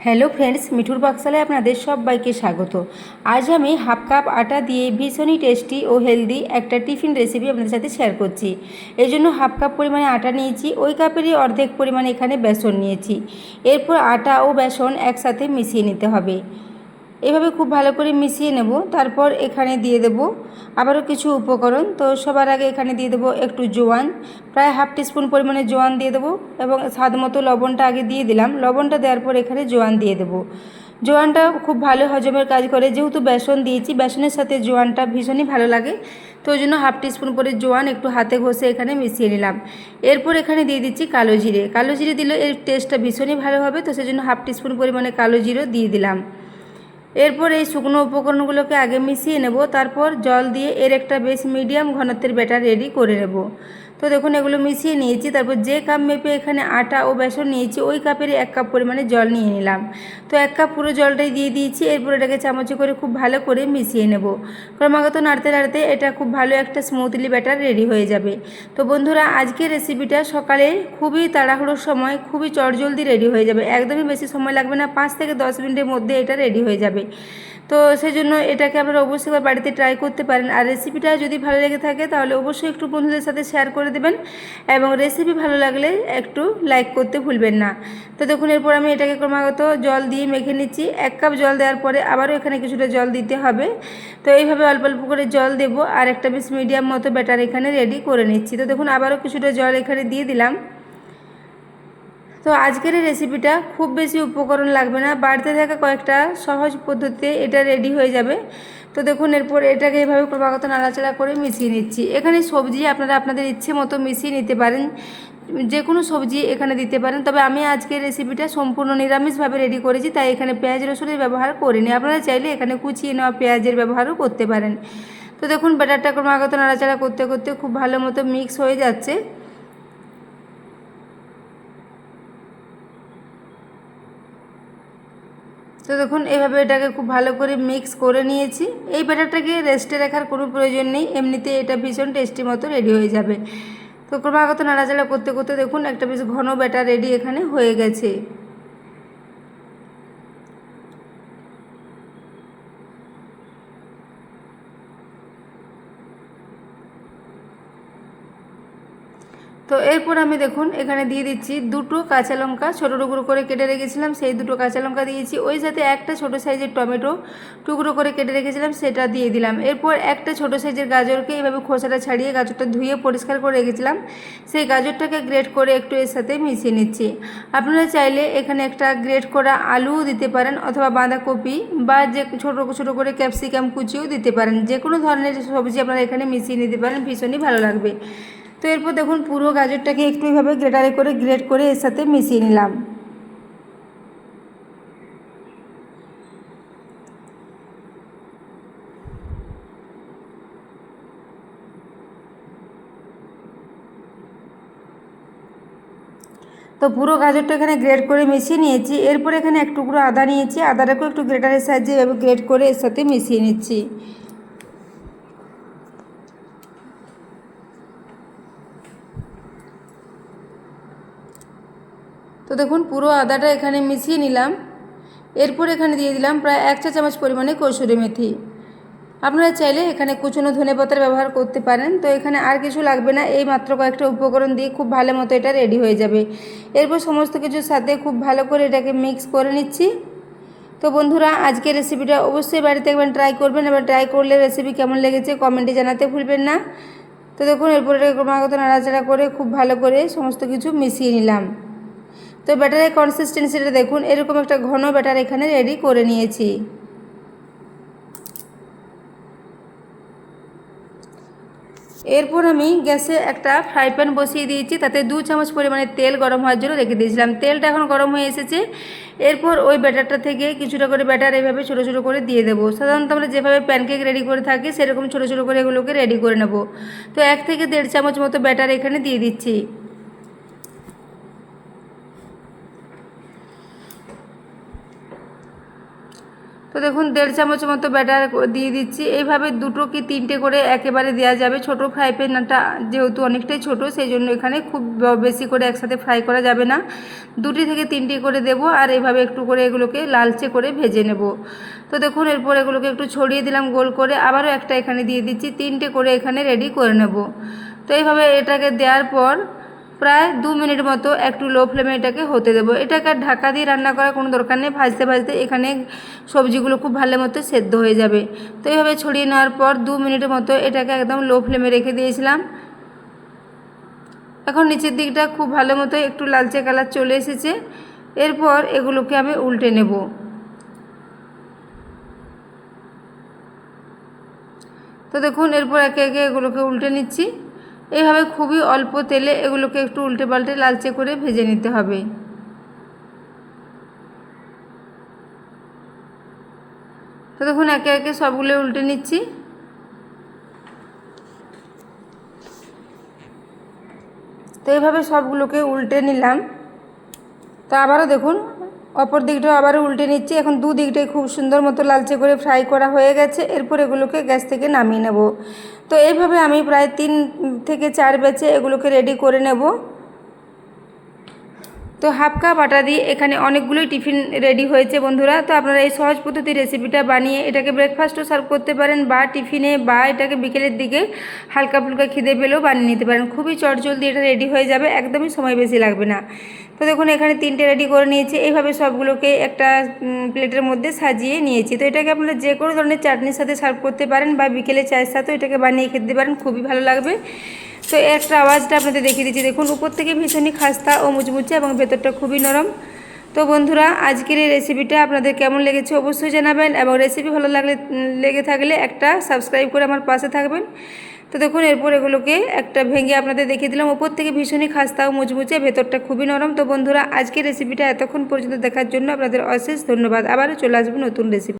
Hello friends, মিঠুর পাকশালায় আপনাদের সবাইকে স্বাগত। আজ আমি হাফ কাপ আটা দিয়ে ভীষণই টেস্টি ও হেলদি একটা টিফিন রেসিপি আপনাদের সাথে শেয়ার করছি। এই জন্য হাফ কাপ পরিমাণে আটা নিয়েছি, ওই কাপেরই অর্ধেক পরিমাণে এখানে বেসন নিয়েছি। এরপর আটা ও বেসন একসাথে মিশিয়ে নিতে হবে। এভাবে খুব ভালো করে মিশিয়ে নেব। তারপর এখানে দিয়ে দেব আবারও কিছু উপকরণ। তো সবার আগে এখানে দিয়ে দেবো একটু জোয়ান, প্রায় হাফ টিস্পুন পরিমাণে জোয়ান দিয়ে দেবো, এবং স্বাদ মতো লবণটা আগে দিয়ে দিলাম। লবণটা দেওয়ার পর এখানে জোয়ান দিয়ে দেবো। জোয়ানটা খুব ভালো হজমের কাজ করে, যেহেতু বেসন দিয়েছি, বেসনের সাথে জোয়ানটা ভীষণই ভালো লাগে। তো ওই জন্য হাফ টিস্পুন করে জোয়ান একটু হাতে ঘষে এখানে মিশিয়ে নিলাম। এরপর এখানে দিয়ে দিচ্ছি কালো জিরে। কালো জিরে দিলে এর টেস্টটা ভীষণই ভালো হবে, তো সেজন্য হাফ টিস্পুন পরিমাণে কালো জিরে দিয়ে দিলাম। এরপর এই শুকনো উপকরণগুলোকে আগে মিশিয়ে নেব, তারপর জল দিয়ে এর একটা বেশ মিডিয়াম ঘনত্বের ব্যাটার রেডি করে নেব। তো দেখুন এগুলো মিশিয়ে নিয়েছি। তারপর যে কাপ মেপে এখানে আটা ও বেসন নিয়েছি, ওই কাপেরই 1 কাপ পরিমাণে জল নিয়ে নিলাম। তো 1 কাপ পুরো জলটাই দিয়ে দিয়েছি। এরপর এটাকে চামচে করে খুব ভালো করে মিশিয়ে নেব। ক্রমাগত নাড়তে নাড়তে এটা খুব ভালো একটা স্মুথলি ব্যাটার রেডি হয়ে যাবে। তো বন্ধুরা, আজকের রেসিপিটা সকালে খুবই তাড়াহুড়োর সময় খুবই চটজলদি রেডি হয়ে যাবে। একদমই বেশি সময় লাগবে না, 5 থেকে 10 মিনিটের মধ্যে এটা রেডি হয়ে যাবে। তো সেই জন্য এটাকে আপনারা অবশ্যই বাড়িতে ট্রাই করতে পারেন। আর রেসিপিটা যদি ভালো লেগে থাকে তাহলে অবশ্যই একটু বন্ধুদের সাথে শেয়ার করে দেবেন, এবং রেসিপি ভালো লাগলে একটু লাইক করতে ভুলবেন না। তো দেখুন এরপর আমি এটাকে ক্রমাগত জল দিয়ে মেখে নিচ্ছি। 1 কাপ জল দেওয়ার পরে আবারও এখানে কিছুটা জল দিতে হবে। তো এইভাবে অল্প অল্প করে জল দেব, আর একটা বেশ মিডিয়াম মতো ব্যাটার এখানে রেডি করে নিচ্ছি। তো দেখুন আবারও কিছুটা জল এখানে দিয়ে দিলাম। তো আজকের এই রেসিপিটা খুব বেশি উপকরণ লাগবে না, বাড়িতে থাকা কয়েকটা সহজ পদ্ধতিতে এটা রেডি হয়ে যাবে। তো দেখুন এরপর এটাকে এভাবে ক্রমাগত নাড়াচাড়া করে মিশিয়ে নিচ্ছি। এখানে সবজি আপনারা আপনাদের ইচ্ছে মতো মিশিয়ে নিতে পারেন, যে কোনো সবজি এখানে দিতে পারেন। তবে আমি আজকের রেসিপিটা সম্পূর্ণ নিরামিষভাবে রেডি করেছি, তাই এখানে পেঁয়াজ রসুনের ব্যবহার করিনি। আপনারা চাইলে এখানে কুচিয়ে নেওয়া পেঁয়াজের ব্যবহারও করতে পারেন। তো দেখুন ব্যাটারটা ক্রমাগত নাড়াচাড়া করতে করতে খুব ভালো মতো মিক্স হয়ে যাচ্ছে। তো দেখুন এভাবে এটাকে খুব ভালো করে মিক্স করে নিয়েছি। এই ব্যাটারটাকে রেস্টে রাখার কোনো প্রয়োজন নেই, এমনিতে এটা ভীষণ টেস্টি মতো রেডি হয়ে যাবে। তো ক্রমাগত নাড়াচাড়া করতে করতে দেখুন একটা বেশ ঘন ব্যাটার রেডি এখানে হয়ে গেছে। তো এরপর আমি দেখুন এখানে দিয়ে দিচ্ছি 2টো কাঁচা লঙ্কা, ছোটো টুকরো করে কেটে রেখেছিলাম, সেই 2টো কাঁচা লঙ্কা দিয়েছি। ওই সাথে একটা ছোটো সাইজের টমেটো টুকরো করে কেটে রেখেছিলাম, সেটা দিয়ে দিলাম। এরপর একটা ছোটো সাইজের গাজরকে এইভাবে খোসাটা ছাড়িয়ে গাজরটা ধুয়ে পরিষ্কার করে রেখেছিলাম, সেই গাজরটাকে গ্রেট করে একটু এর সাথে মিশিয়ে নিচ্ছি। আপনারা চাইলে এখানে একটা গ্রেট করা আলুও দিতে পারেন, অথবা বাঁধাকপি বা যে ছোটো ছোটো করে ক্যাপসিকাম কুচিও দিতে পারেন। যে কোনো ধরনের সবজি আপনারা এখানে মিশিয়ে নিতে পারেন, ভীষণই ভালো লাগবে। তো এরপর দেখুন পুরো গাজরটাকে একটু এইভাবে গ্রেটারে করে গ্রেট করে এর সাথে মিশিয়ে নিলাম। তো পুরো গাজরটা এখানে গ্রেট করে মিশিয়ে নিয়েছি। এরপর এখানে এক টুকরো আদা নিয়েছি, আদাটাকেও একটু গ্রেটারের সাহায্যে এভাবে গ্রেট করে এর সাথে মিশিয়ে নিচ্ছি। তো দেখুন পুরো আদাটা এখানে মিশিয়ে নিলাম। এরপর এখানে দিয়ে দিলাম প্রায় 1 চা চামচ পরিমাণে কসুরি মেথি। আপনারা চাইলে এখানে কুচনো ধনেপাতার ব্যবহার করতে পারেন। তো এখানে আর কিছু লাগবে না, এই মাত্র কয়েকটা উপকরণ দিয়ে খুব ভালো মতো এটা রেডি হয়ে যাবে। এরপর সমস্ত কিছুর সাথে খুব ভালো করে এটাকে মিক্স করে নিচ্ছি। তো বন্ধুরা, আজকের রেসিপিটা অবশ্যই বাড়িতে একবার ট্রাই করবেন, এবার ট্রাই করলে রেসিপি কেমন লেগেছে কমেন্টে জানাতে ভুলবেন না। তো দেখুন এরপর এটা ক্রমাগত নাড়াচাড়া করে খুব ভালো করে সমস্ত কিছু মিশিয়ে নিলাম। তো ব্যাটারের কনসিস্টেন্সিটা দেখুন, এরকম একটা ঘন ব্যাটার এখানে রেডি করে নিয়েছি। এরপর আমি গ্যাসে একটা ফ্রাই প্যান বসিয়ে দিয়েছি, তাতে 2 চামচ পরিমাণে তেল গরম হওয়ার জন্য রেখে দিয়েছিলাম। তেলটা এখন গরম হয়ে এসেছে। এরপর ওই ব্যাটারটা থেকে কিছুটা করে ব্যাটার এভাবে ছোটো ছোটো করে দিয়ে দেবো। সাধারণত আমরা যেভাবে প্যানকেক রেডি করে থাকি সেরকম ছোটো ছোটো করে এগুলোকে রেডি করে নেব। তো 1 থেকে 1.5 চামচ মতো ব্যাটার এখানে দিয়ে দিচ্ছি। তো দেখুন 1.5 চামচ মতো ব্যাটার দিয়ে দিচ্ছি। এইভাবে 2 কি 3টে করে একেবারে দেওয়া যাবে। ছোটো ফ্রাই প্যানটা যেহেতু অনেকটাই ছোট, সেই জন্য এখানে খুব বেশি করে একসাথে ফ্রাই করা যাবে না। 2 থেকে 3টে করে দেবো, আর এভাবে একটু করে এগুলোকে লালচে করে ভেজে নেব। তো দেখুন এরপর এগুলোকে একটু ছড়িয়ে দিলাম গোল করে, আবারও একটা এখানে দিয়ে দিচ্ছি। 3টে করে এখানে রেডি করে নেব। তো এইভাবে এটাকে দেওয়ার পর প্রায় 2 মিনিট মতো একটু লো ফ্লেমে এটাকে হতে দেবো। এটাকে আর ঢাকা দিয়ে রান্না করার কোনো দরকার নেই। ভাজতে ভাজতে এখানে সবজিগুলো খুব ভালো মতো সেদ্ধ হয়ে যাবে। তো এইভাবে ছড়িয়ে নেওয়ার পর 2 মিনিটের মতো এটাকে একদম লো ফ্লেমে রেখে দিয়েছিলাম। এখন নিচের দিকটা খুব ভালো মতো একটু লালচে কালার চলে এসেছে। এরপর এগুলোকে আমি উল্টে নেব। তো দেখুন এরপর একে একে এগুলোকে উল্টে নিচ্ছি। এইভাবে খুবই অল্প তেলে এগুলোকে একটু উল্টে পাল্টে লালচে করে ভেজে নিতে হবে। তো দেখুন একে একে সবগুলো উল্টে নিচ্ছি। তো এইভাবে সবগুলোকে উল্টে নিলাম। তো আবারও দেখুন অপর দিকটাও আবারও উল্টে নিচ্ছি। এখন 2 দিকটাই খুব সুন্দর মতো লালচে করে ফ্রাই করা হয়ে গেছে। এরপর এগুলোকে গ্যাস থেকে নামিয়ে নেব। তো এইভাবে আমি প্রায় 3 থেকে 4 ব্যাচে এগুলোকে রেডি করে নেব। তো হাফ কাপ আটা দিয়ে এখানে অনেকগুলোই টিফিন রেডি হয়েছে বন্ধুরা। তো আপনারা এই সহজ পদ্ধতির রেসিপিটা বানিয়ে এটাকে ব্রেকফাস্টও সার্ভ করতে পারেন, বা টিফিনে, বা এটাকে বিকেলের দিকে হালকা ফুলকা খিদে পেলেও বানিয়ে নিতে পারেন। খুবই চটজলদি এটা রেডি হয়ে যাবে, একদমই সময় বেশি লাগবে না। তো দেখুন এখানে 3টে রেডি করে নিয়েছি। এইভাবে সবগুলোকে একটা প্লেটের মধ্যে সাজিয়ে নিয়েছি। তো এটাকে আপনারা যে কোনো ধরনের চাটনির সাথে সার্ভ করতে পারেন, বা বিকেলে চায়ের সাথেও এটাকে বানিয়ে খেতে পারেন, খুবই ভালো লাগবে। তো একটা আওয়াজটা আপনাদের দেখিয়ে দিচ্ছি। দেখুন উপর থেকে ভীষণই খাস্তা ও মুচমুচে, এবং ভেতরটা খুবই নরম। তো বন্ধুরা আজকের এই রেসিপিটা আপনাদের কেমন লেগেছে অবশ্যই জানাবেন, এবং রেসিপি ভালো লেগে থাকলে একটা সাবস্ক্রাইব করে আমার পাশে থাকবেন। তো দেখুন এরপর এগুলোকে একটা ভেঙে আপনাদের দেখিয়ে দিলাম। উপর থেকে ভীষণই খাস্তা ও মুচমুচে, ভেতরটা খুবই নরম। তো বন্ধুরা আজকের রেসিপিটা এতক্ষণ পর্যন্ত দেখার জন্য আপনাদের অশেষ ধন্যবাদ। আবারও চলে আসবো নতুন রেসিপি।